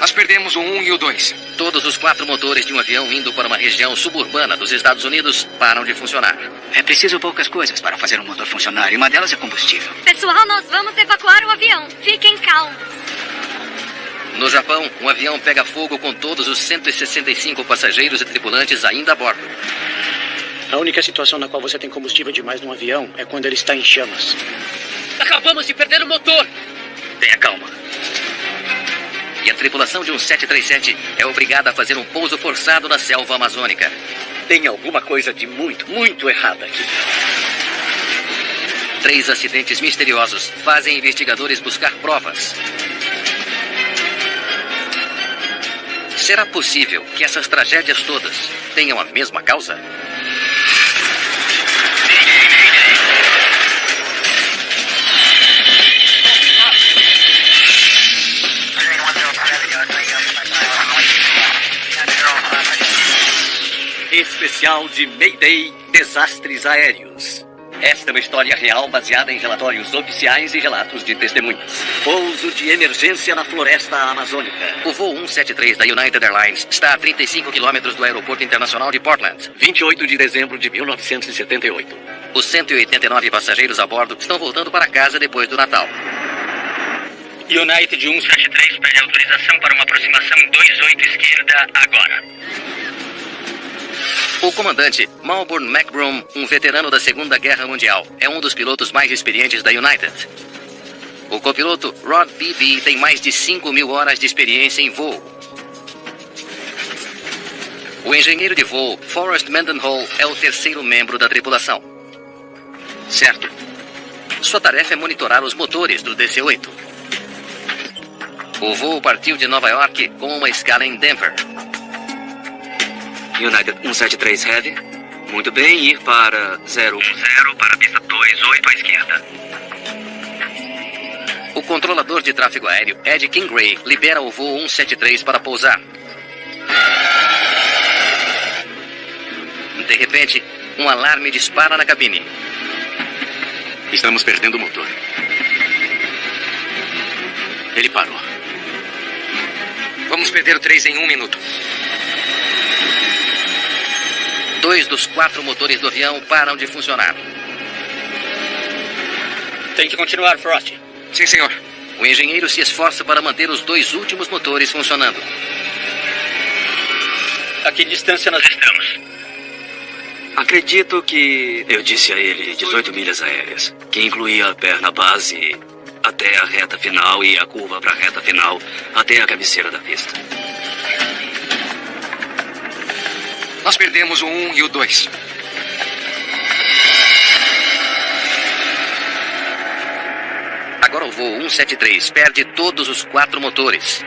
Nós perdemos o 1 e o 2. Todos os 4 motores de um avião indo para uma região suburbana dos Estados Unidos param de funcionar. É preciso poucas coisas para fazer um motor funcionar, e uma delas é combustível. Pessoal, nós vamos evacuar o avião. Fiquem calmos. No Japão, um avião pega fogo com todos os 165 passageiros e tripulantes ainda a bordo. A única situação na qual você tem combustível demais num avião é quando ele está em chamas. Acabamos de perder o motor. Tenha calma. E a tripulação de um 737 é obrigada a fazer um pouso forçado na selva amazônica. Tem alguma coisa de muito errada aqui. 3 acidentes misteriosos fazem investigadores buscar provas. Será possível que essas tragédias todas tenham a mesma causa? Especial de Mayday, desastres aéreos. Esta é uma história real baseada em relatórios oficiais e relatos de testemunhas. Pouso de emergência na floresta amazônica. O voo 173 da United Airlines está a 35 quilômetros do Aeroporto Internacional de Portland. 28 de dezembro de 1978. Os 189 passageiros a bordo estão voltando para casa depois do Natal. United 173 pede autorização para uma aproximação 28 esquerda agora. O comandante Malbourne McBroom, um veterano da Segunda Guerra Mundial, é um dos pilotos mais experientes da United. O copiloto Rod Beebe tem mais de 5.000 horas de experiência em voo. O engenheiro de voo Forrest Mendenhall é o terceiro membro da tripulação. Certo. Sua tarefa é monitorar os motores do DC-8. O voo partiu de Nova York com uma escala em Denver. United 173 Heavy. Muito bem, ir para 010 para a pista 28 à esquerda. O controlador de tráfego aéreo, Ed Kingray, libera o voo 173 para pousar. De repente, um alarme dispara na cabine. Estamos perdendo o motor. Ele parou. Vamos perder o 3 em 1 minuto. 2 dos 4 motores do avião param de funcionar. Tem que continuar, Frost. Sim, senhor. O engenheiro se esforça para manter os 2 últimos motores funcionando. A que distância nós estamos? Acredito que eu disse a ele 18 milhas aéreas, que incluía a perna base até a reta final e a curva para a reta final até a cabeceira da pista. Nós perdemos o 1 e o 2. Agora o voo 173 perde todos os 4 motores.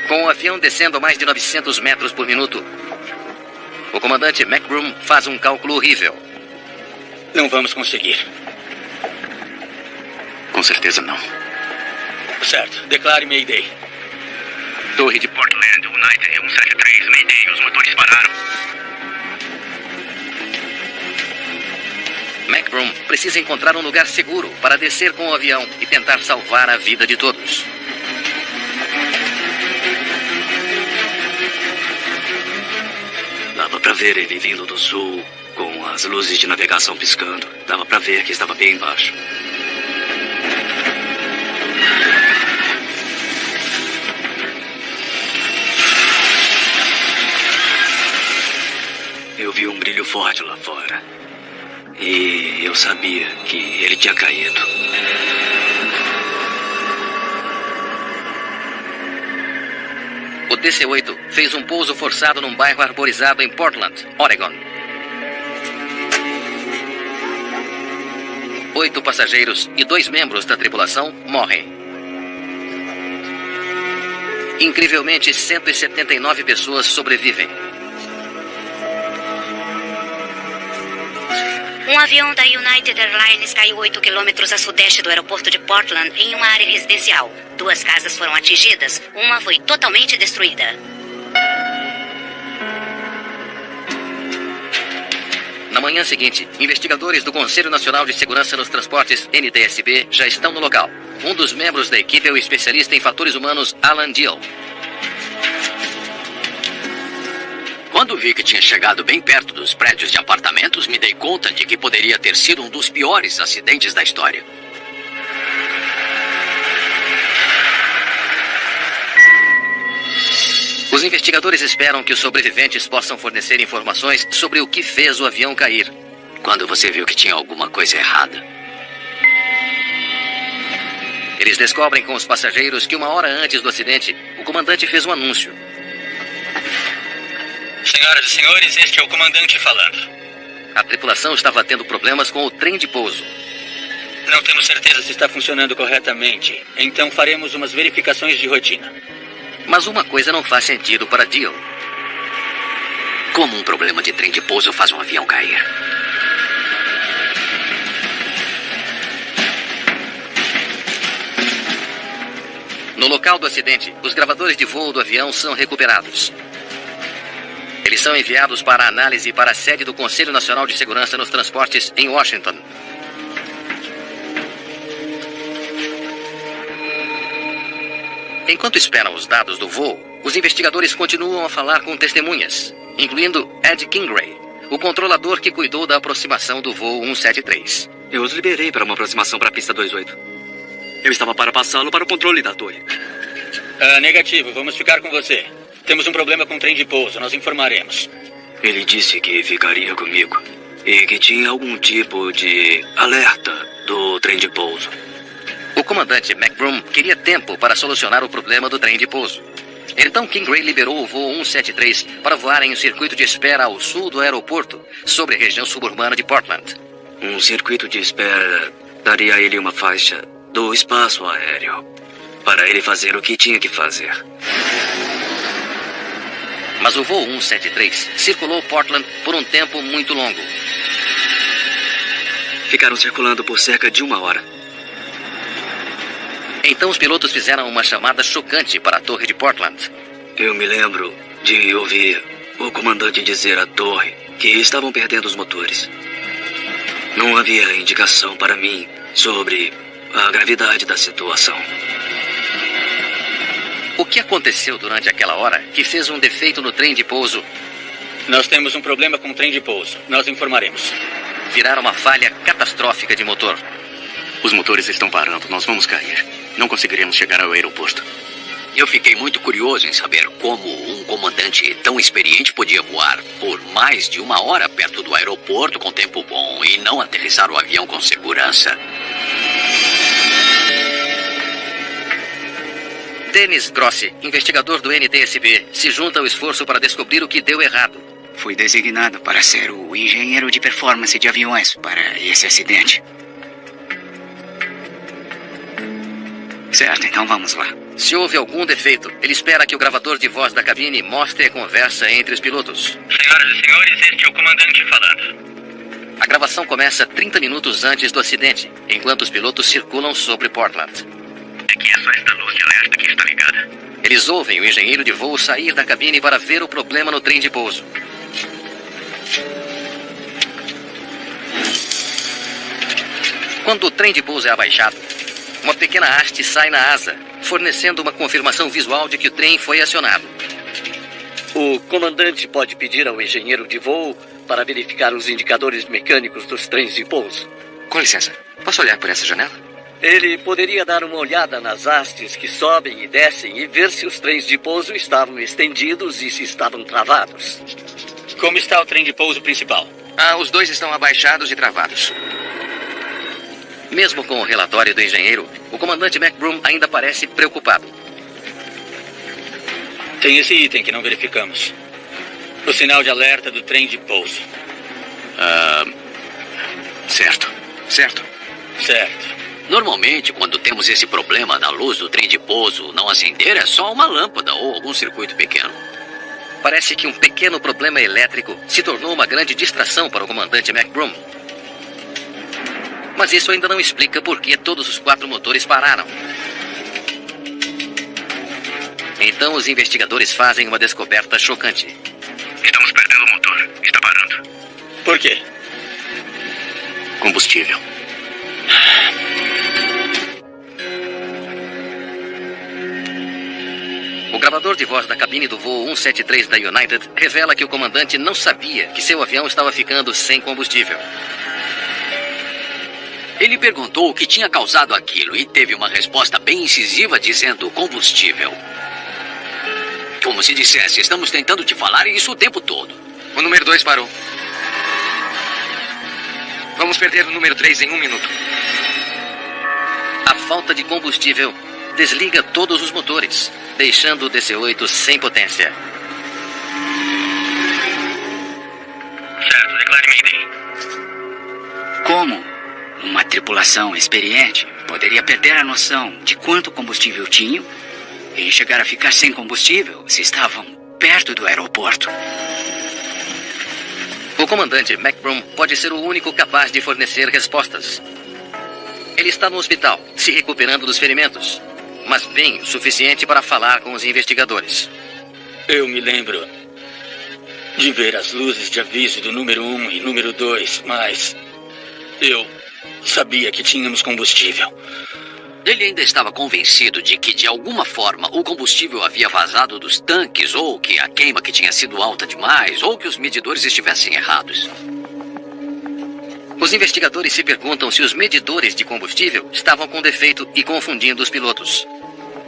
Com o avião descendo a mais de 900 metros por minuto, o comandante McBroom faz um cálculo horrível. Não vamos conseguir. Com certeza não. Certo. Declare Mayday. Torre de Portland, United 173, Mayday. Os motores pararam. McBroom precisa encontrar um lugar seguro para descer com o avião e tentar salvar a vida de todos. Dava para ver ele vindo do sul, com as luzes de navegação piscando. Dava para ver que estava bem embaixo. Eu vi um brilho forte lá fora. E eu sabia que ele tinha caído. O DC-8 fez um pouso forçado num bairro arborizado em Portland, Oregon. 8 passageiros e 2 membros da tripulação morrem. Incrivelmente, 179 pessoas sobrevivem. Um avião da United Airlines caiu 8 quilômetros a sudeste do aeroporto de Portland em uma área residencial. 2 casas foram atingidas, uma foi totalmente destruída. Na manhã seguinte, investigadores do Conselho Nacional de Segurança nos Transportes, NTSB, já estão no local. Um dos membros da equipe é o especialista em fatores humanos, Alan Deal. Quando vi que tinha chegado bem perto dos prédios de apartamentos, me dei conta de que poderia ter sido um dos piores acidentes da história. Os investigadores esperam que os sobreviventes possam fornecer informações sobre o que fez o avião cair. Quando você viu que tinha alguma coisa errada? Eles descobrem com os passageiros que 1 hora antes do acidente, o comandante fez um anúncio. Senhoras e senhores, este é o comandante falando. A tripulação estava tendo problemas com o trem de pouso. Não temos certeza se está funcionando corretamente, então faremos umas verificações de rotina. Mas uma coisa não faz sentido para Deal. Como um problema de trem de pouso faz um avião cair? No local do acidente, os gravadores de voo do avião são recuperados. Eles são enviados para análise para a sede do Conselho Nacional de Segurança nos Transportes em Washington. Enquanto esperam os dados do voo, os investigadores continuam a falar com testemunhas, incluindo Ed Kingray, o controlador que cuidou da aproximação do voo 173. Eu os liberei para uma aproximação para a pista 28. Eu estava para passá-lo para o controle da torre. Negativo, vamos ficar com você. Temos um problema com o trem de pouso, nós informaremos. Ele disse que ficaria comigo e que tinha algum tipo de alerta do trem de pouso. O comandante McBroom queria tempo para solucionar o problema do trem de pouso. Então Kingray liberou o voo 173 para voar em um circuito de espera ao sul do aeroporto, sobre a região suburbana de Portland. Um circuito de espera daria a ele uma faixa do espaço aéreo para ele fazer o que tinha que fazer. Mas o voo 173 circulou Portland por um tempo muito longo. Ficaram circulando por cerca de 1 hora. Então os pilotos fizeram uma chamada chocante para a torre de Portland. Eu me lembro de ouvir o comandante dizer à torre que estavam perdendo os motores. Não havia indicação para mim sobre a gravidade da situação. O que aconteceu durante aquela hora que fez um defeito no trem de pouso? Nós temos um problema com o trem de pouso. Nós informaremos. Virar uma falha catastrófica de motor. Os motores estão parando, nós vamos cair. Não conseguiremos chegar ao aeroporto. Eu fiquei muito curioso em saber como um comandante tão experiente podia voar por mais de 1 hora perto do aeroporto com tempo bom e não aterrissar o avião com segurança. Dennis Grossi, investigador do NTSB, se junta ao esforço para descobrir o que deu errado. Fui designado para ser o engenheiro de performance de aviões para esse acidente. Certo, então vamos lá. Se houve algum defeito, ele espera que o gravador de voz da cabine mostre a conversa entre os pilotos. Senhoras e senhores, este é o comandante falando. A gravação começa 30 minutos antes do acidente, enquanto os pilotos circulam sobre Portland. Aqui é só esta luz de alerta que está ligada. Eles ouvem o engenheiro de voo sair da cabine para ver o problema no trem de pouso. Quando o trem de pouso é abaixado, uma pequena haste sai na asa, fornecendo uma confirmação visual de que o trem foi acionado. O comandante pode pedir ao engenheiro de voo para verificar os indicadores mecânicos dos trens de pouso. Com licença, posso olhar por essa janela? Ele poderia dar uma olhada nas hastes que sobem e descem e ver se os trens de pouso estavam estendidos e se estavam travados. Como está o trem de pouso principal? Os dois estão abaixados e travados. Mesmo com o relatório do engenheiro, o comandante McBroom ainda parece preocupado. Tem esse item que não verificamos. O sinal de alerta do trem de pouso. Certo. Certo. Normalmente, quando temos esse problema da luz do trem de pouso não acender, é só uma lâmpada ou algum circuito pequeno. Parece que um pequeno problema elétrico se tornou uma grande distração para o comandante McBroom. Mas isso ainda não explica por que todos os 4 motores pararam. Então os investigadores fazem uma descoberta chocante. Estamos perdendo o motor. Está parando. Por quê? combustível. O gravador de voz da cabine do voo 173 da United revela que o comandante não sabia que seu avião estava ficando sem combustível. Ele perguntou o que tinha causado aquilo e teve uma resposta bem incisiva dizendo combustível. Como se dissesse, estamos tentando te falar isso o tempo todo. O número 2 parou. Vamos perder o número 3 em 1 minuto. A falta de combustível desliga todos os motores, deixando o DC-8 sem potência. Certo, declare Mayday. Como uma tripulação experiente poderia perder a noção de quanto combustível tinham e chegar a ficar sem combustível se estavam perto do aeroporto? O comandante McBroom pode ser o único capaz de fornecer respostas. Ele está no hospital, se recuperando dos ferimentos, mas bem o suficiente para falar com os investigadores. Eu me lembro de ver as luzes de aviso do número 1 e número 2, mas eu sabia que tínhamos combustível. Ele ainda estava convencido de que, de alguma forma, o combustível havia vazado dos tanques, ou que a queima que tinha sido alta demais, ou que os medidores estivessem errados. Os investigadores se perguntam se os medidores de combustível estavam com defeito e confundindo os pilotos.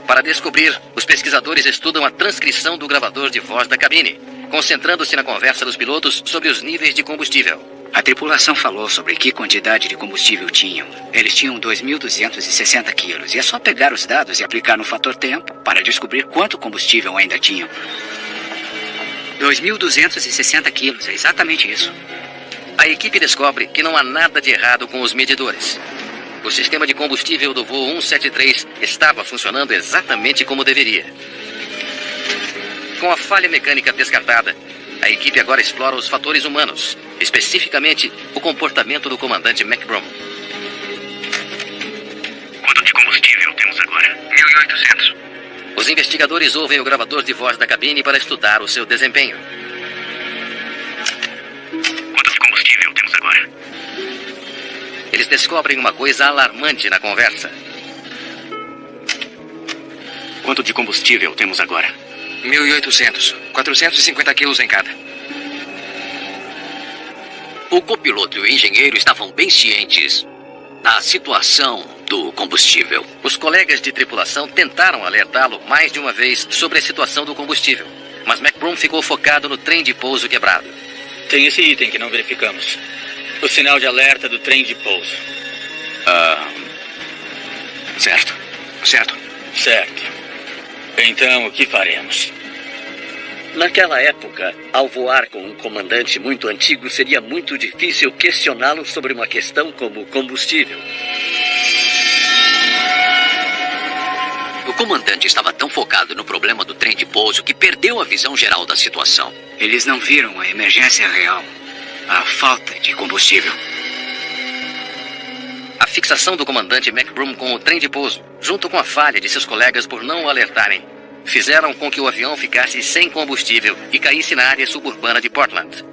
Para descobrir, os pesquisadores estudam a transcrição do gravador de voz da cabine, concentrando-se na conversa dos pilotos sobre os níveis de combustível. A tripulação falou sobre que quantidade de combustível tinham. Eles tinham 2.260 quilos. E é só pegar os dados e aplicar no fator tempo para descobrir quanto combustível ainda tinham. 2.260 quilos, é exatamente isso. A equipe descobre que não há nada de errado com os medidores. O sistema de combustível do voo 173 estava funcionando exatamente como deveria. Com a falha mecânica descartada, a equipe agora explora os fatores humanos, especificamente o comportamento do comandante McBroom. Quanto de combustível temos agora? 1.800. Os investigadores ouvem o gravador de voz da cabine para estudar o seu desempenho. Quanto de combustível temos agora? Eles descobrem uma coisa alarmante na conversa. Quanto de combustível temos agora? 1.800. 450 quilos em cada. O copiloto e o engenheiro estavam bem cientes da situação do combustível. Os colegas de tripulação tentaram alertá-lo mais de uma vez sobre a situação do combustível, mas McBroom ficou focado no trem de pouso quebrado. Tem esse item que não verificamos. O sinal de alerta do trem de pouso. Certo. Certo. Então, o que faremos? Naquela época, ao voar com um comandante muito antigo, seria muito difícil questioná-lo sobre uma questão como combustível. O comandante estava tão focado no problema do trem de pouso que perdeu a visão geral da situação. Eles não viram a emergência real, a falta de combustível. A fixação do comandante McBroom com o trem de pouso, junto com a falha de seus colegas por não o alertarem, fizeram com que o avião ficasse sem combustível e caísse na área suburbana de Portland.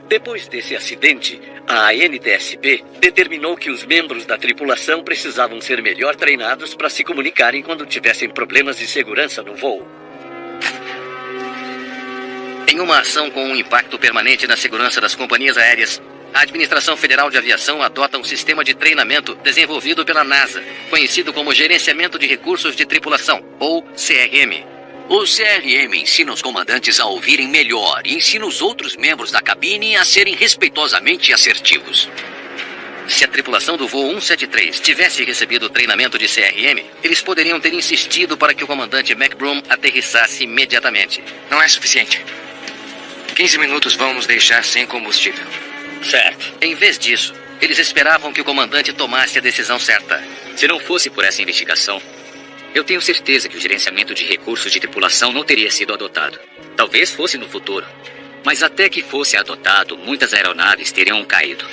Depois desse acidente, a NTSB determinou que os membros da tripulação precisavam ser melhor treinados para se comunicarem quando tivessem problemas de segurança no voo. Em uma ação com um impacto permanente na segurança das companhias aéreas, a Administração Federal de Aviação adota um sistema de treinamento desenvolvido pela NASA, conhecido como Gerenciamento de Recursos de Tripulação, ou CRM. O CRM ensina os comandantes a ouvirem melhor e ensina os outros membros da cabine a serem respeitosamente assertivos. Se a tripulação do voo 173 tivesse recebido o treinamento de CRM, eles poderiam ter insistido para que o comandante McBroom aterrissasse imediatamente. Não é suficiente. 15 minutos vão nos deixar sem combustível. Certo. Em vez disso, eles esperavam que o comandante tomasse a decisão certa. Se não fosse por essa investigação, eu tenho certeza que o gerenciamento de recursos de tripulação não teria sido adotado. Talvez fosse no futuro, mas até que fosse adotado, muitas aeronaves teriam caído.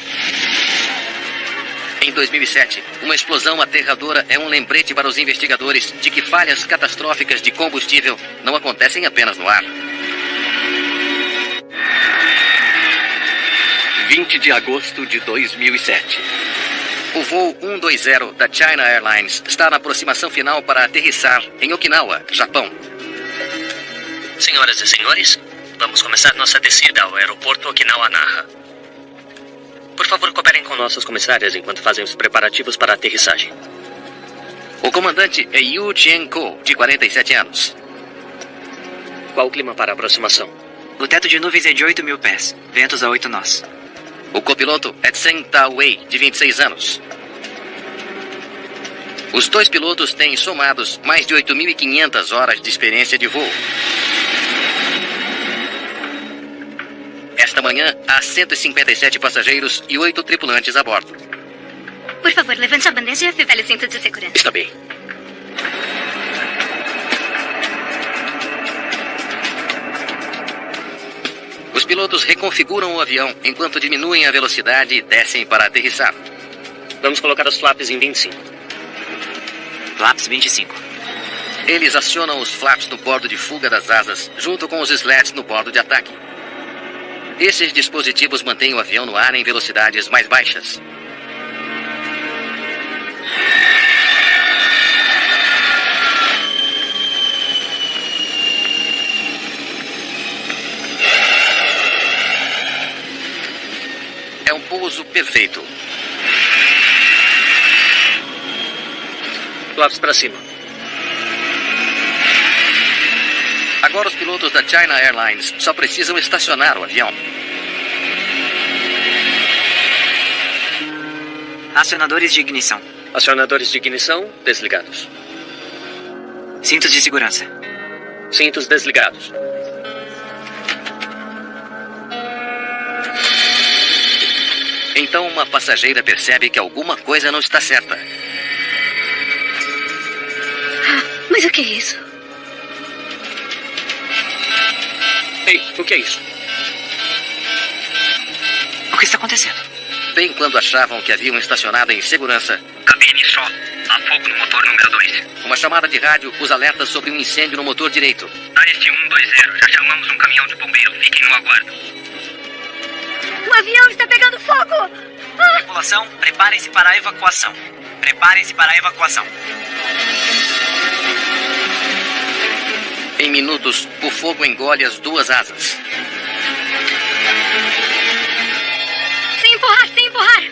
Em 2007, uma explosão aterradora é um lembrete para os investigadores de que falhas catastróficas de combustível não acontecem apenas no ar. 20 de agosto de 2007. O voo 120 da China Airlines está na aproximação final para aterrissar em Okinawa, Japão. Senhoras e senhores, vamos começar nossa descida ao aeroporto Okinawa Naha. Por favor, cooperem com nossas comissárias enquanto fazem os preparativos para a aterrissagem. O comandante é Yu Chien-ko, de 47 anos. Qual o clima para a aproximação? O teto de nuvens é de 8.000 pés. Ventos a 8 nós. O copiloto é Tseng Ta-wei, de 26 anos. Os dois pilotos têm somados mais de 8.500 horas de experiência de voo. Esta manhã, há 157 passageiros e 8 tripulantes a bordo. Por favor, levante a bandeja e afivele o cinto de segurança. Está bem. Os pilotos reconfiguram o avião enquanto diminuem a velocidade e descem para aterrissar. Vamos colocar os flaps em 25. Flaps 25. Eles acionam os flaps no bordo de fuga das asas, junto com os sleds no bordo de ataque. Esses dispositivos mantêm o avião no ar em velocidades mais baixas. É um pouso perfeito. Flaps para cima. Agora os pilotos da China Airlines só precisam estacionar o avião. Acionadores de ignição. Acionadores de ignição desligados. Cintos de segurança. Cintos desligados. Então uma passageira percebe que alguma coisa não está certa. Mas o que é isso? Ei, o que é isso? O que está acontecendo? Bem quando achavam que haviam estacionado em segurança, Cabine só. Há fogo no motor número 2. uma chamada de rádio os alerta sobre um incêndio no motor direito. Areste 120. Já chamamos um caminhão de bombeiro. Fiquem no aguardo. O avião está pegando fogo! Tripulação, preparem-se para a evacuação. Preparem-se para a evacuação. Em minutos, o fogo engole as duas asas. Sem empurrar, sem empurrar!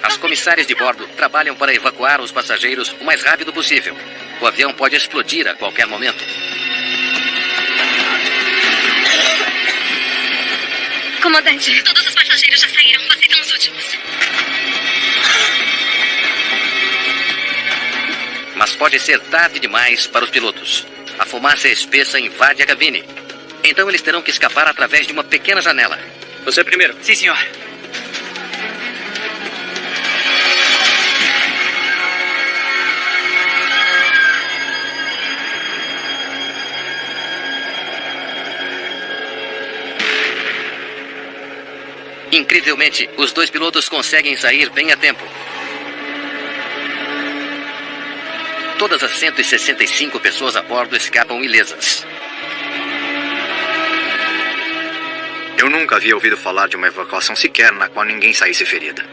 As comissárias de bordo trabalham para evacuar os passageiros o mais rápido possível. O avião pode explodir a qualquer momento. Comandante, todos os passageiros já saíram. Vocês são os últimos. Mas pode ser tarde demais para os pilotos. A fumaça espessa invade a cabine. Então eles terão que escapar através de uma pequena janela. Você primeiro. Sim, senhor. Incrivelmente, os dois pilotos conseguem sair bem a tempo. Todas as 165 pessoas a bordo escapam ilesas. Eu nunca havia ouvido falar de uma evacuação sequer na qual ninguém saísse ferida.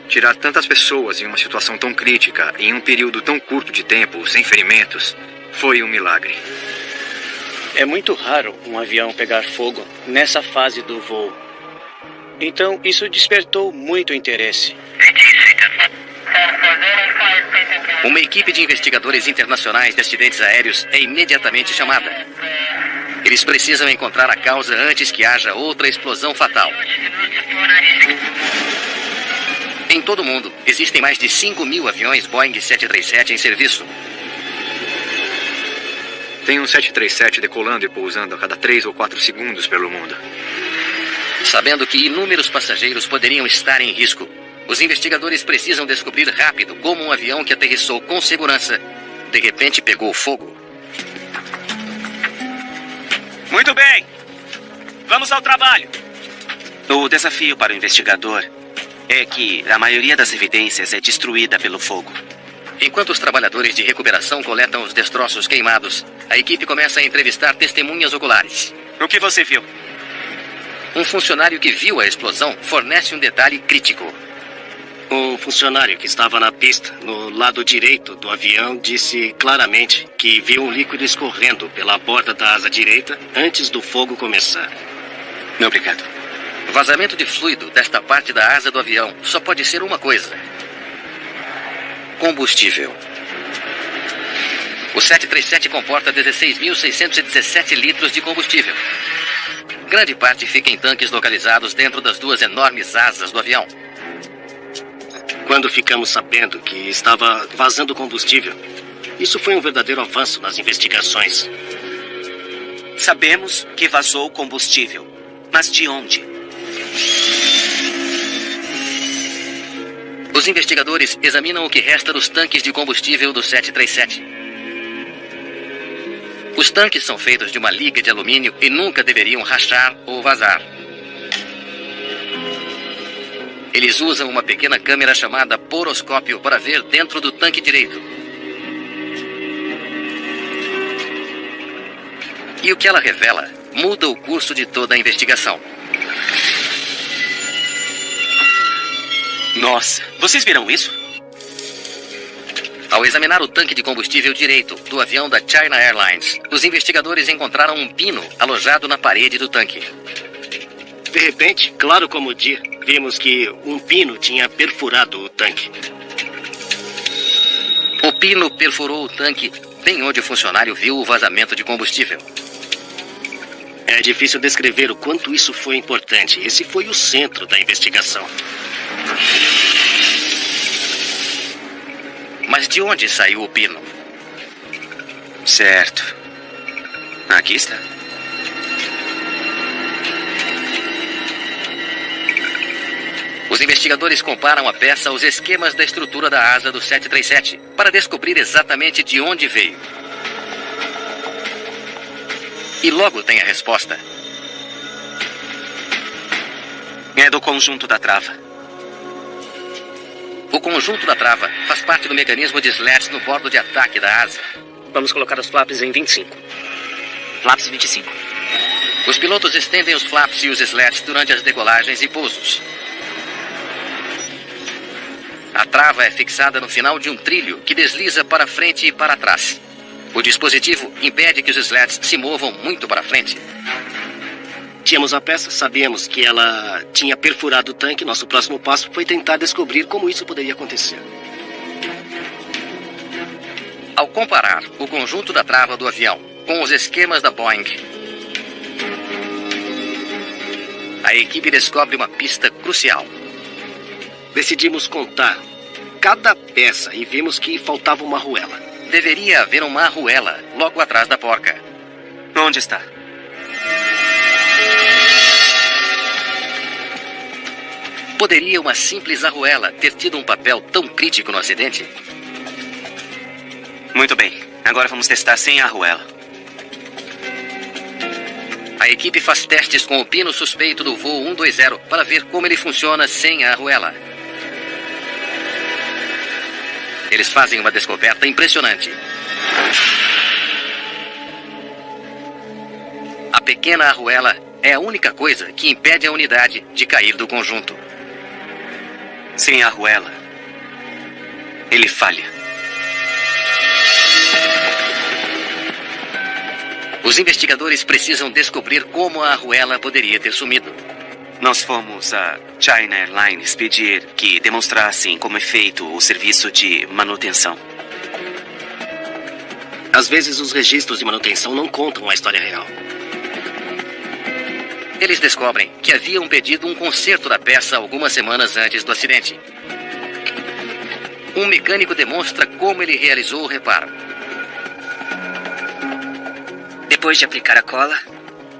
Tirar tantas pessoas em uma situação tão crítica, em um período tão curto de tempo, sem ferimentos, foi um milagre. É muito raro um avião pegar fogo nessa fase do voo. Então, isso despertou muito interesse. Uma equipe de investigadores internacionais de acidentes aéreos é imediatamente chamada. Eles precisam encontrar a causa antes que haja outra explosão fatal. Em todo o mundo, existem mais de 5.000 aviões Boeing 737 em serviço. Tem um 737 decolando e pousando a cada 3 ou 4 segundos pelo mundo. Sabendo que inúmeros passageiros poderiam estar em risco, os investigadores precisam descobrir rápido como um avião que aterrissou com segurança, de repente pegou fogo. Muito bem. Vamos ao trabalho. O desafio para o investigador é que a maioria das evidências é destruída pelo fogo. Enquanto os trabalhadores de recuperação coletam os destroços queimados, a equipe começa a entrevistar testemunhas oculares. O que você viu? Um funcionário que viu a explosão fornece um detalhe crítico. Um funcionário que estava na pista, no lado direito do avião, disse claramente que viu um líquido escorrendo pela borda da asa direita antes do fogo começar. Obrigado. Vazamento de fluido desta parte da asa do avião só pode ser uma coisa: combustível. O 737 comporta 16.617 litros de combustível. Grande parte fica em tanques localizados dentro das duas enormes asas do avião. Quando ficamos sabendo que estava vazando combustível, isso foi um verdadeiro avanço nas investigações. Sabemos que vazou combustível, mas de onde? Os investigadores examinam o que resta dos tanques de combustível do 737. Os tanques são feitos de uma liga de alumínio e nunca deveriam rachar ou vazar. Eles usam uma pequena câmera chamada poroscópio para ver dentro do tanque direito. E o que ela revela muda o curso de toda a investigação. Nossa, vocês viram isso? Ao examinar o tanque de combustível direito do avião da China Airlines, os investigadores encontraram um pino alojado na parede do tanque. De repente, claro como o dia, vimos que um pino tinha perfurado o tanque. O pino perfurou o tanque bem onde o funcionário viu o vazamento de combustível. É difícil descrever o quanto isso foi importante. Esse foi o centro da investigação. Mas de onde saiu o pino? Certo. Aqui está. Os investigadores comparam a peça aos esquemas da estrutura da asa do 737 para descobrir exatamente de onde veio. E logo tem a resposta. É do conjunto da trava. O conjunto da trava faz parte do mecanismo de slats no bordo de ataque da asa. Vamos colocar os flaps em 25. Flaps 25. Os pilotos estendem os flaps e os slats durante as decolagens e pousos. A trava é fixada no final de um trilho que desliza para frente e para trás. O dispositivo impede que os slats se movam muito para frente. Tínhamos a peça, sabíamos que ela tinha perfurado o tanque. Nosso próximo passo foi tentar descobrir como isso poderia acontecer. Ao comparar o conjunto da trava do avião com os esquemas da Boeing, a equipe descobre uma pista crucial. Decidimos contar cada peça e vimos que faltava uma arruela. Deveria haver uma arruela logo atrás da porca. Onde está? Poderia uma simples arruela ter tido um papel tão crítico no acidente? Muito bem. Agora vamos testar sem a arruela. A equipe faz testes com o pino suspeito do voo 120 para ver como ele funciona sem a arruela. Eles fazem uma descoberta impressionante. A pequena arruela é a única coisa que impede a unidade de cair do conjunto. Sem a arruela, ele falha. Os investigadores precisam descobrir como a arruela poderia ter sumido. Nós fomos a China Airlines pedir que demonstrassem como é feito o serviço de manutenção. Às vezes os registros de manutenção não contam a história real. Eles descobrem que haviam pedido um conserto da peça algumas semanas antes do acidente. Um mecânico demonstra como ele realizou o reparo. Depois de aplicar a cola,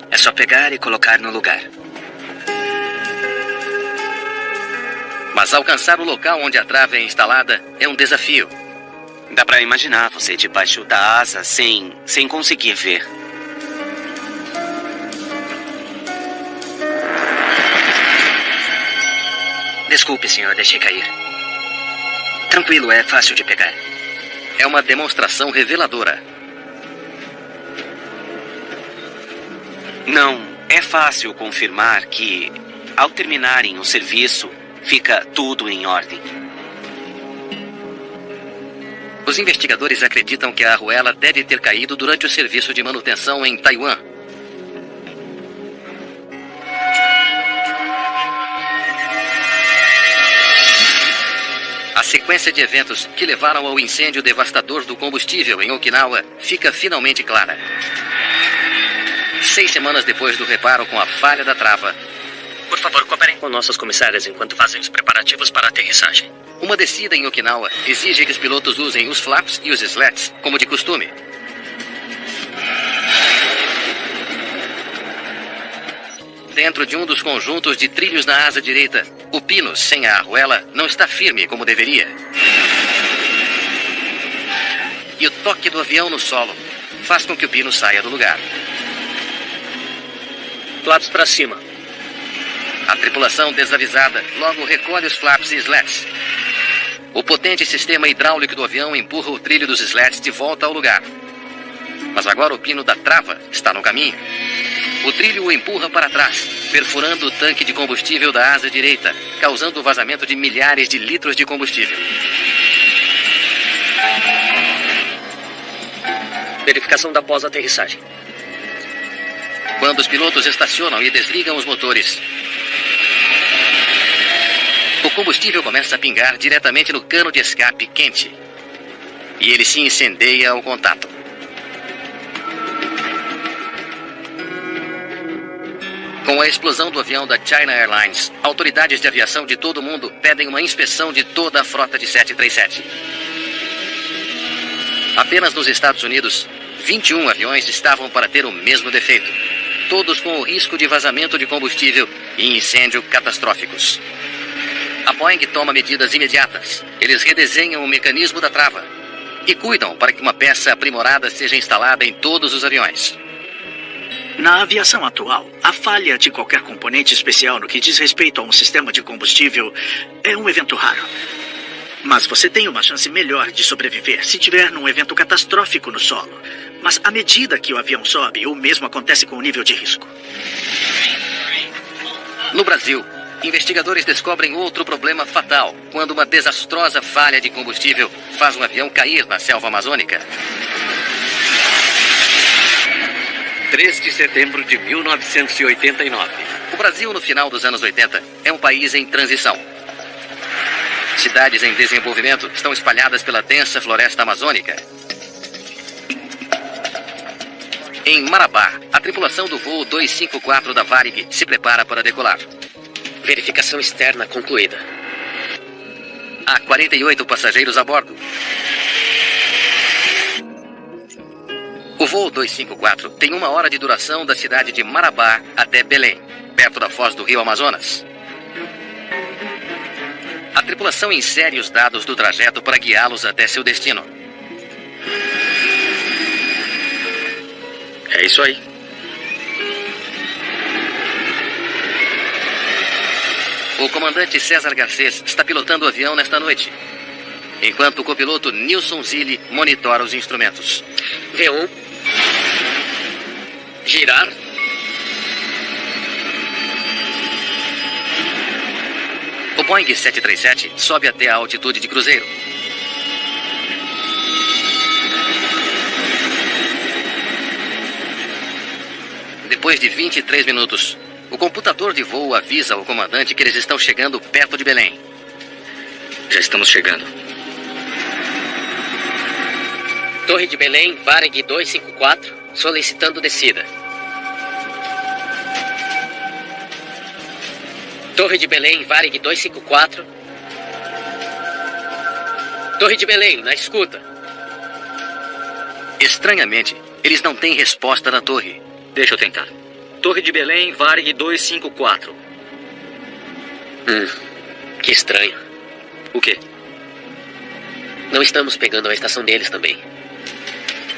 é só pegar e colocar no lugar. Mas alcançar o local onde a trava é instalada é um desafio. Dá pra imaginar você debaixo da asa sem conseguir ver. Desculpe, senhor, deixei cair. Tranquilo, é fácil de pegar. É uma demonstração reveladora. Não É fácil confirmar que, ao terminarem o serviço, fica tudo em ordem. Os investigadores acreditam que a arruela deve ter caído durante o serviço de manutenção em Taiwan. A sequência de eventos que levaram ao incêndio devastador do combustível em Okinawa fica finalmente clara. 6 semanas depois do reparo com a falha da trava, Por favor, cooperem com nossas comissárias enquanto fazem os preparativos para a aterrissagem. uma descida em Okinawa exige que os pilotos usem os flaps e os slats, como de costume. Dentro de um dos conjuntos de trilhos na asa direita, o pino, sem a arruela, não está firme como deveria. E o toque do avião no solo faz com que o pino saia do lugar. Flaps para cima. A tripulação desavisada logo recolhe os flaps e slats. O potente sistema hidráulico do avião empurra o trilho dos slats de volta ao lugar. Mas agora o pino da trava está no caminho. O trilho o empurra para trás, perfurando o tanque de combustível da asa direita, causando o vazamento de milhares de litros de combustível. Verificação da pós-aterrissagem. Quando os pilotos estacionam e desligam os motores, o combustível começa a pingar diretamente no cano de escape quente. E ele se incendeia ao contato. Com a explosão do avião da China Airlines, autoridades de aviação de todo o mundo pedem uma inspeção de toda a frota de 737. Apenas nos Estados Unidos, 21 aviões estavam para ter o mesmo defeito, todos com o risco de vazamento de combustível e incêndio catastróficos. A Boeing toma medidas imediatas. Eles redesenham o mecanismo da trava e cuidam para que uma peça aprimorada seja instalada em todos os aviões. Na aviação atual, a falha de qualquer componente especial no que diz respeito a um sistema de combustível é um evento raro. Mas você tem uma chance melhor de sobreviver se tiver num evento catastrófico no solo. Mas à medida que o avião sobe, o mesmo acontece com o nível de risco. No Brasil, investigadores descobrem outro problema fatal quando uma desastrosa falha de combustível faz um avião cair na selva amazônica. 3 de setembro de 1989. O Brasil, no final dos anos 80, é um país em transição. Cidades em desenvolvimento estão espalhadas pela densa floresta amazônica. Em Marabá, a tripulação do voo 254 da Varig se prepara para decolar. Verificação externa concluída. Há 48 passageiros a bordo. O voo 254 tem 1 hora de duração da cidade de Marabá até Belém, perto da foz do rio Amazonas. A tripulação insere os dados do trajeto para guiá-los até seu destino. É isso aí. O comandante César Garcês está pilotando o avião nesta noite, enquanto o copiloto Nilson Zilli monitora os instrumentos. V1. Girar. O Boeing 737 sobe até a altitude de cruzeiro. Depois de 23 minutos, o computador de voo avisa ao comandante que eles estão chegando perto de Belém. Já estamos chegando. Torre de Belém, Varig 254, solicitando descida. Torre de Belém, Varig 254. Torre de Belém, na escuta. Estranhamente, eles não têm resposta da torre. Deixa eu tentar. Torre de Belém, Varig 254. Que estranho. O quê? Não estamos pegando a estação deles também.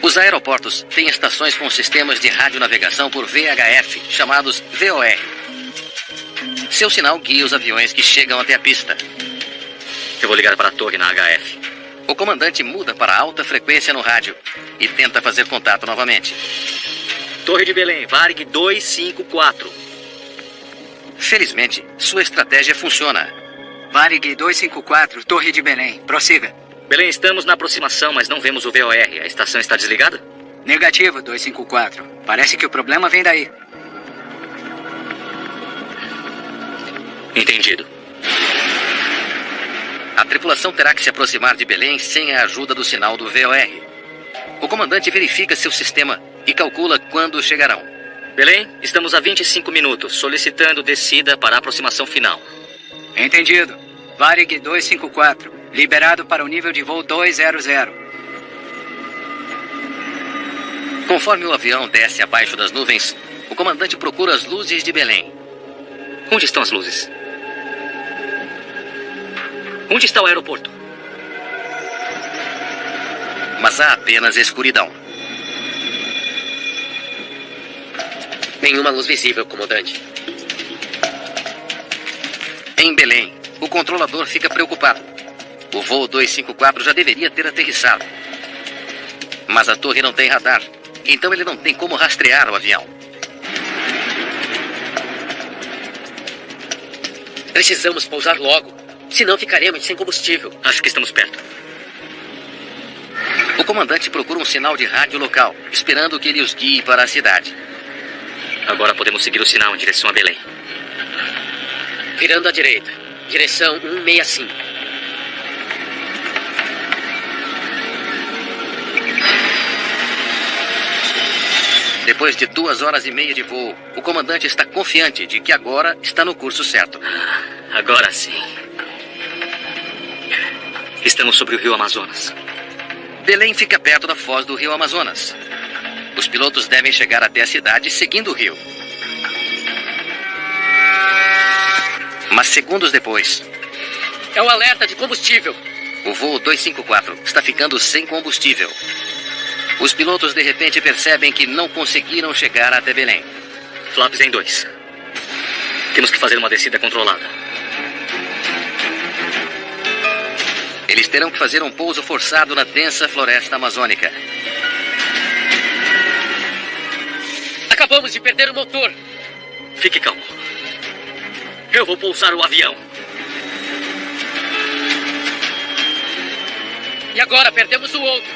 Os aeroportos têm estações com sistemas de radionavegação por VHF, chamados VOR. Seu sinal guia os aviões que chegam até a pista. Eu vou ligar para a torre na HF. O comandante muda para alta frequência no rádio e tenta fazer contato novamente. Torre de Belém, Varig 254. Felizmente, sua estratégia funciona. Varig 254, Torre de Belém. Prossiga. Belém, estamos na aproximação, mas não vemos o VOR. A estação está desligada? Negativo, 254. Parece que o problema vem daí. Entendido. A tripulação terá que se aproximar de Belém sem a ajuda do sinal do VOR. O comandante verifica seu sistema e calcula quando chegarão. Belém, estamos a 25 minutos, solicitando descida para a aproximação final. Entendido. Varig 254, liberado para o nível de voo 200. Conforme o avião desce abaixo das nuvens, o comandante procura as luzes de Belém. Onde estão as luzes? Onde está o aeroporto? Mas há apenas escuridão. Nenhuma luz visível, comandante. Em Belém, o controlador fica preocupado. O voo 254 já deveria ter aterrissado. Mas a torre não tem radar, então ele não tem como rastrear o avião. Precisamos pousar logo, senão ficaremos sem combustível. Acho que estamos perto. O comandante procura um sinal de rádio local, esperando que ele os guie para a cidade. Agora podemos seguir o sinal em direção a Belém. Virando à direita, direção 165. Depois de 2h30 de voo, o comandante está confiante de que agora está no curso certo. Agora sim. Estamos sobre o rio Amazonas. Belém fica perto da foz do rio Amazonas. Os pilotos devem chegar até a cidade seguindo o rio. Mas segundos depois... É o alerta de combustível. O voo 254 está ficando sem combustível. Os pilotos de repente percebem que não conseguiram chegar até Belém. Flaps em 2. Temos que fazer uma descida controlada. Eles terão que fazer um pouso forçado na densa floresta amazônica. Acabamos de perder o motor. Fique calmo. Eu vou pousar o avião. E agora perdemos o outro.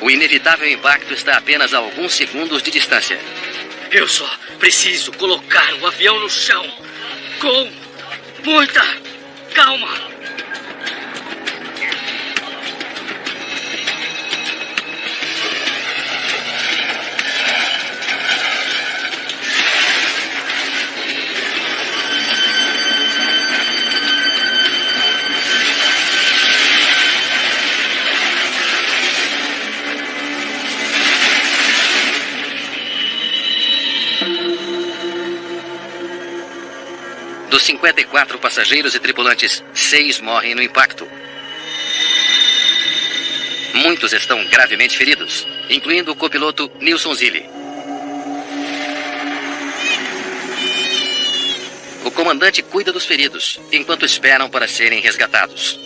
O inevitável impacto está a apenas a alguns segundos de distância. Eu só preciso colocar o avião no chão. Com muita calma. Dos 54 passageiros e tripulantes, 6 morrem no impacto. Muitos estão gravemente feridos, incluindo o copiloto Nilson Zilli. O comandante cuida dos feridos, enquanto esperam para serem resgatados.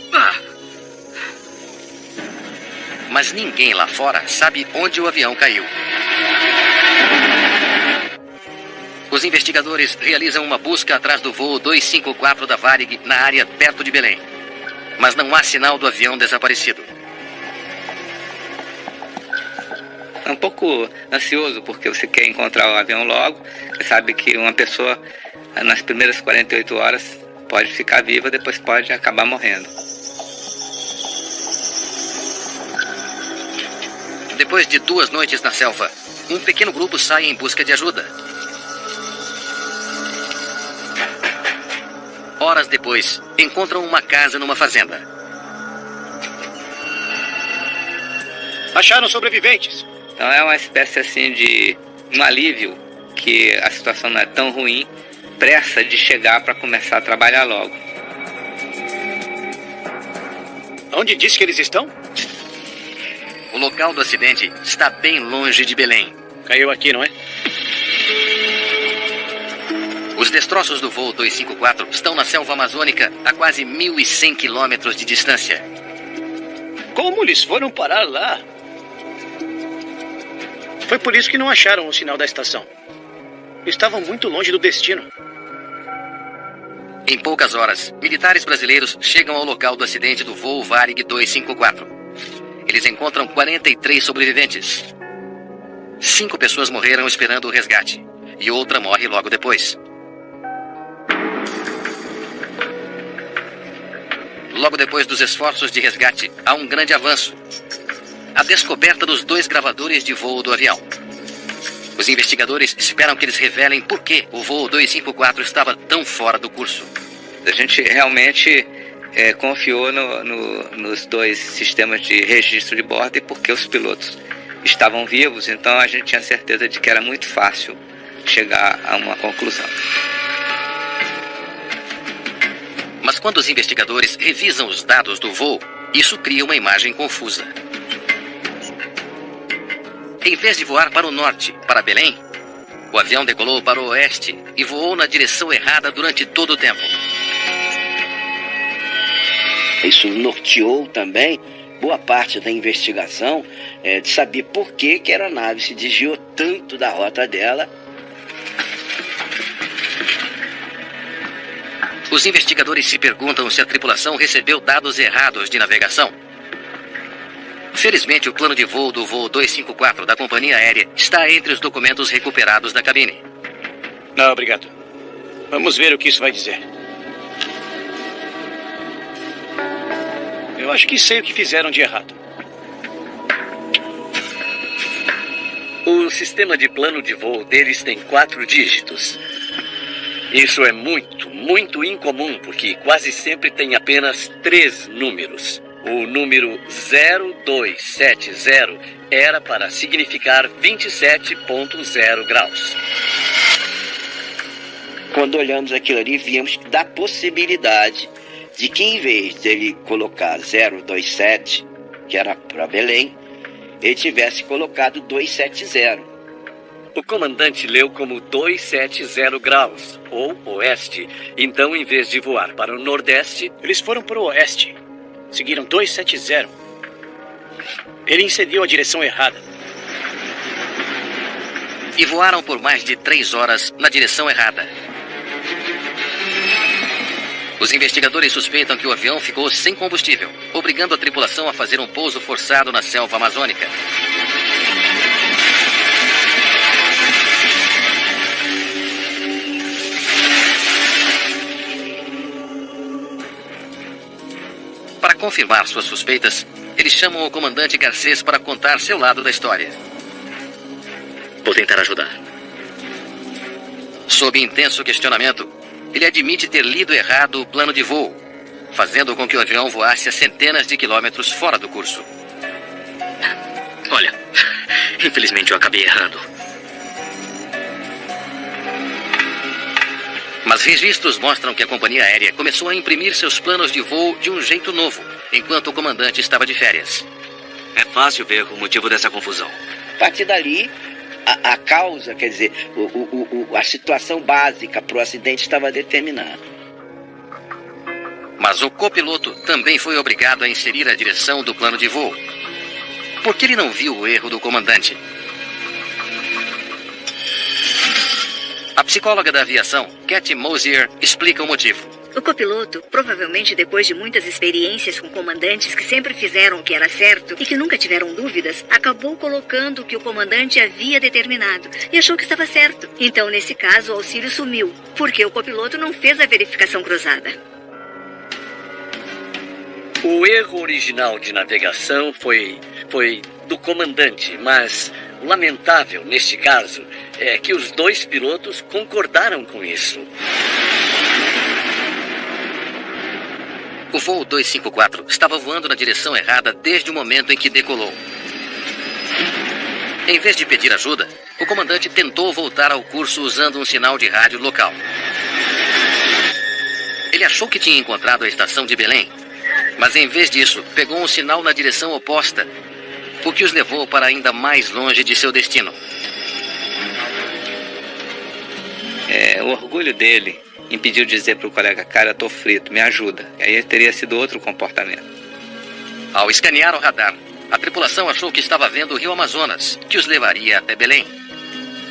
Mas ninguém lá fora sabe onde o avião caiu. Os investigadores realizam uma busca atrás do voo 254 da Varig na área perto de Belém. Mas não há sinal do avião desaparecido. É um pouco ansioso, porque você quer encontrar o avião logo. Você sabe que uma pessoa, nas primeiras 48 horas, pode ficar viva, depois pode acabar morrendo. Depois de 2 noites na selva, um pequeno grupo sai em busca de ajuda. Horas depois, encontram uma casa numa fazenda. Acharam sobreviventes. Então é uma espécie assim de um alívio que a situação não é tão ruim, pressa de chegar para começar a trabalhar logo. Onde diz que eles estão? O local do acidente está bem longe de Belém. Caiu aqui, não é? Os destroços do voo 254 estão na selva amazônica a quase 1.100 quilômetros de distância. Como eles foram parar lá? Foi por isso que não acharam o sinal da estação. Estavam muito longe do destino. Em poucas horas, militares brasileiros chegam ao local do acidente do voo Varig 254. Eles encontram 43 sobreviventes. 5 pessoas morreram esperando o resgate, e outra morre logo depois. Logo depois dos esforços de resgate, há um grande avanço: a descoberta dos 2 gravadores de voo do avião. Os investigadores esperam que eles revelem por que o voo 254 estava tão fora do curso. A gente realmente confiou nos 2 sistemas de registro de bordo e porque os pilotos estavam vivos, então a gente tinha certeza de que era muito fácil chegar a uma conclusão. Mas quando os investigadores revisam os dados do voo, isso cria uma imagem confusa. Em vez de voar para o norte, para Belém, o avião decolou para o oeste e voou na direção errada durante todo o tempo. Isso norteou também boa parte da investigação de saber por que a aeronave se desviou tanto da rota dela. Os investigadores se perguntam se a tripulação recebeu dados errados de navegação. Felizmente, o plano de voo do voo 254 da companhia aérea está entre os documentos recuperados da cabine. Não, obrigado. Vamos ver o que isso vai dizer. Eu acho que sei o que fizeram de errado. O sistema de plano de voo deles tem 4 dígitos. Isso é muito incomum, porque quase sempre tem apenas 3 números. O número 0270 era para significar 27,0 graus. Quando olhamos aquilo ali, vimos da possibilidade de que, em vez dele colocar 027, que era para Belém, ele tivesse colocado 270. O comandante leu como 270 graus, ou oeste. Então, em vez de voar para o nordeste... Eles foram para o oeste. Seguiram 270. Ele incediu a direção errada. E voaram por mais de 3 horas na direção errada. Os investigadores suspeitam que o avião ficou sem combustível, obrigando a tripulação a fazer um pouso forçado na selva amazônica. Para confirmar suas suspeitas, eles chamam o comandante Garcês para contar seu lado da história. Vou tentar ajudar. Sob intenso questionamento, ele admite ter lido errado o plano de voo, fazendo com que o avião voasse a centenas de quilômetros fora do curso. Olha, infelizmente eu acabei errando. Mas registros mostram que a companhia aérea começou a imprimir seus planos de voo de um jeito novo, enquanto o comandante estava de férias. É fácil ver o motivo dessa confusão. A partir dali, a causa, quer dizer, a situação básica para o acidente estava determinada. Mas o copiloto também foi obrigado a inserir a direção do plano de voo. Por que ele não viu o erro do comandante? A psicóloga da aviação, Cathy Mosier, explica o motivo. O copiloto, provavelmente depois de muitas experiências com comandantes que sempre fizeram o que era certo e que nunca tiveram dúvidas, acabou colocando o que o comandante havia determinado e achou que estava certo. Então, nesse caso, o auxílio sumiu, porque o copiloto não fez a verificação cruzada. O erro original de navegação foi do comandante, mas o lamentável neste caso é que os 2 pilotos concordaram com isso. O voo 254 estava voando na direção errada desde o momento em que decolou. Em vez de pedir ajuda, o comandante tentou voltar ao curso usando um sinal de rádio local. Ele achou que tinha encontrado a estação de Belém, mas em vez disso, pegou um sinal na direção oposta, o que os levou para ainda mais longe de seu destino. O orgulho dele impediu de dizer para o colega: cara, eu tô frito, me ajuda. E aí teria sido outro comportamento. Ao escanear o radar, A tripulação achou que estava vendo o rio Amazonas, que os levaria até Belém.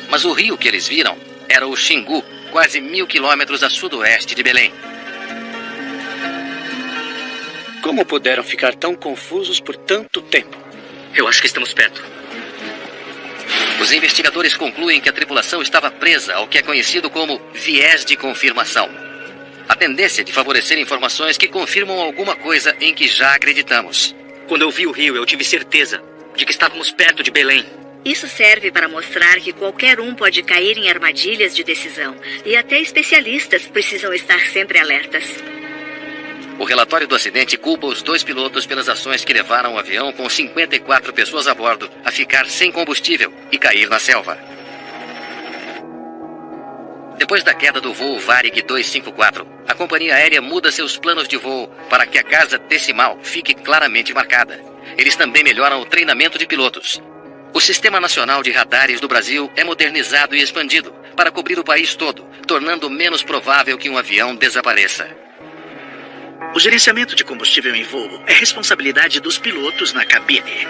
Mas o rio que eles viram era o Xingu, quase 1000 quilômetros a sudoeste de Belém. Como puderam ficar tão confusos por tanto tempo? Eu acho que estamos perto. Os investigadores concluem que a tripulação estava presa ao que é conhecido como viés de confirmação. A tendência de favorecer informações que confirmam alguma coisa em que já acreditamos. Quando eu vi o rio, eu tive certeza de que estávamos perto de Belém. Isso serve para mostrar que qualquer um pode cair em armadilhas de decisão. E até especialistas precisam estar sempre alertas. O relatório do acidente culpa os 2 pilotos pelas ações que levaram o avião com 54 pessoas a bordo a ficar sem combustível e cair na selva. Depois da queda do voo Varig 254, a companhia aérea muda seus planos de voo para que a casa decimal fique claramente marcada. Eles também melhoram o treinamento de pilotos. O Sistema Nacional de Radares do Brasil é modernizado e expandido para cobrir o país todo, tornando menos provável que um avião desapareça. O gerenciamento de combustível em voo é responsabilidade dos pilotos na cabine.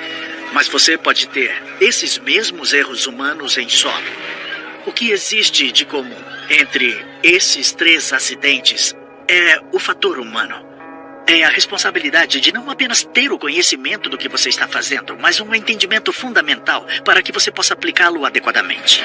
Mas você pode ter esses mesmos erros humanos em solo. O que existe de comum entre esses 3 acidentes é o fator humano. É a responsabilidade de não apenas ter o conhecimento do que você está fazendo, mas um entendimento fundamental para que você possa aplicá-lo adequadamente.